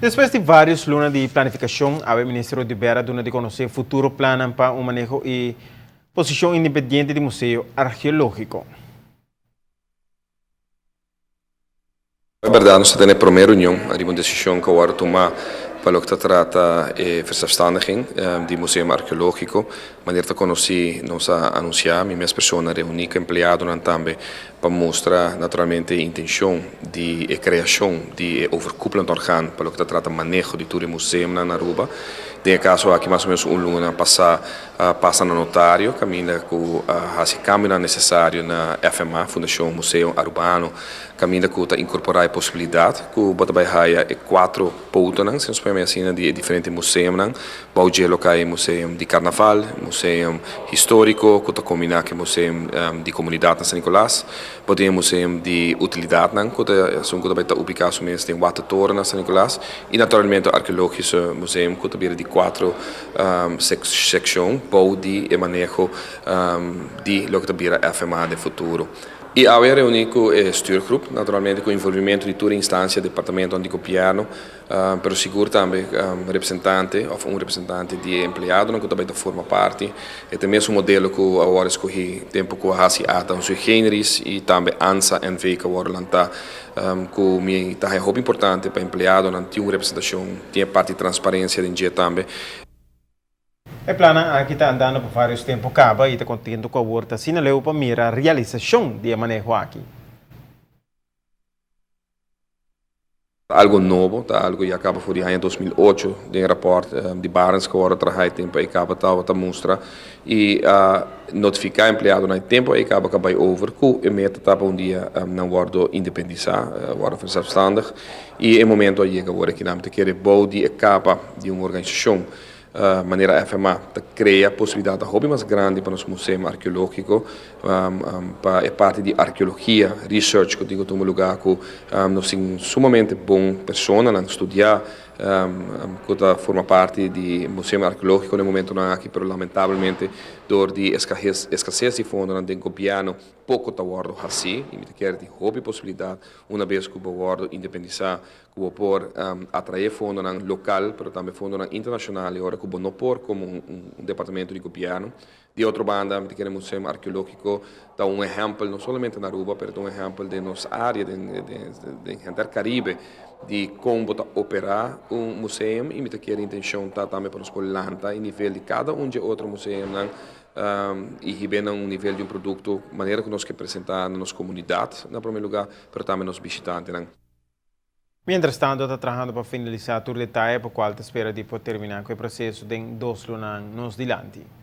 Después de varios lunas de planificación, el Ministerio de Vera de conocer futuro plan para un manejo y posición independiente del Museo Arqueológico. É verdade, nós temos a primeira reunião, uma decisão que agora tomar para o que trata verzelfstandiging do Museu Arqueológico, maneira de conhecer, nós anunciar, minha pessoa reunir com empregado também para mostrar naturalmente a intenção de criação de overkoepelend orgaan para o que trata manejo de todo o museu na Aruba. Tem caso aqui mais ou menos luna passa no notário, caminha com esse câmbio necessário na FMA, Fundação Museu Arubano, caminha com incorporar a possibilidade que bota vai haia 4 pontos, se nós podemos assim de diferentes museus, bauge local museu de carnaval, museu histórico, que combina com museu de comunidade na São Nicolás, podemos museu de utilidade, que são que vai estar ubicados em quatro torres na São Nicolás, e naturalmente arqueológico museu que também de 4 secções de manejo de lo que também a FMA de futuro. E a reunião com o stuurgroep, naturalmente com o envolvimento de toda a instância, departamento de governo, pero seguro também representante ou representante de empregado, que também forma parte. E também é um modelo que agora escolhi tempo que a ata sui generis e também ANSA NV que agora lança, que me tá é muito importante para empregado, não tem uma representação, tem parte de transparência em dia também. El plan aquí está andando por varios tiempos acaba y está contento con la vuelta sin leu para mirar la realización de manejo aquí. Algo novo, tá? Algo que acaba foi em 2008, de rapport de Barents que agora traz tempo e acaba tá mostra e notificar empregado no tempo e acaba vai over que a meta tá para dia não guardo independizar, guardo verzelfstandig e em momento aí agora que não te querer bou de capa de uma organização maneira FMA cria a possibilidade de hobby mais grande para o museu arqueológico para a parte de arqueologia, research que digo um lugar que nós somos sumamente bom pessoa na estudar que forma parte do museu arqueológico no momento não aqui, mas lamentavelmente door de escassez de fundo não tem governo pouco está guardo assim e me quer de hobby possibilidade uma vez que o guardo independizar que o por atrair fundo local, mas também fundo internacional e agora que o não por como departamento de governo. De outra banda, me quer museu arqueológico dá exemplo não somente na Aruba, mas um exemplo de nossa área de Intercaribe de como operar museu e me quer a intenção tá também para nos lanta em nível de cada de outro museu e receber nível de produto, maneira que nós que apresentar na nossa comunidade, na primeiro lugar, mas também nos visitantes. Mientras tanto, está trabajando para finalizar todo el detalle, por cual te espera de poder terminar con el proceso de 2 lunas nos dilante.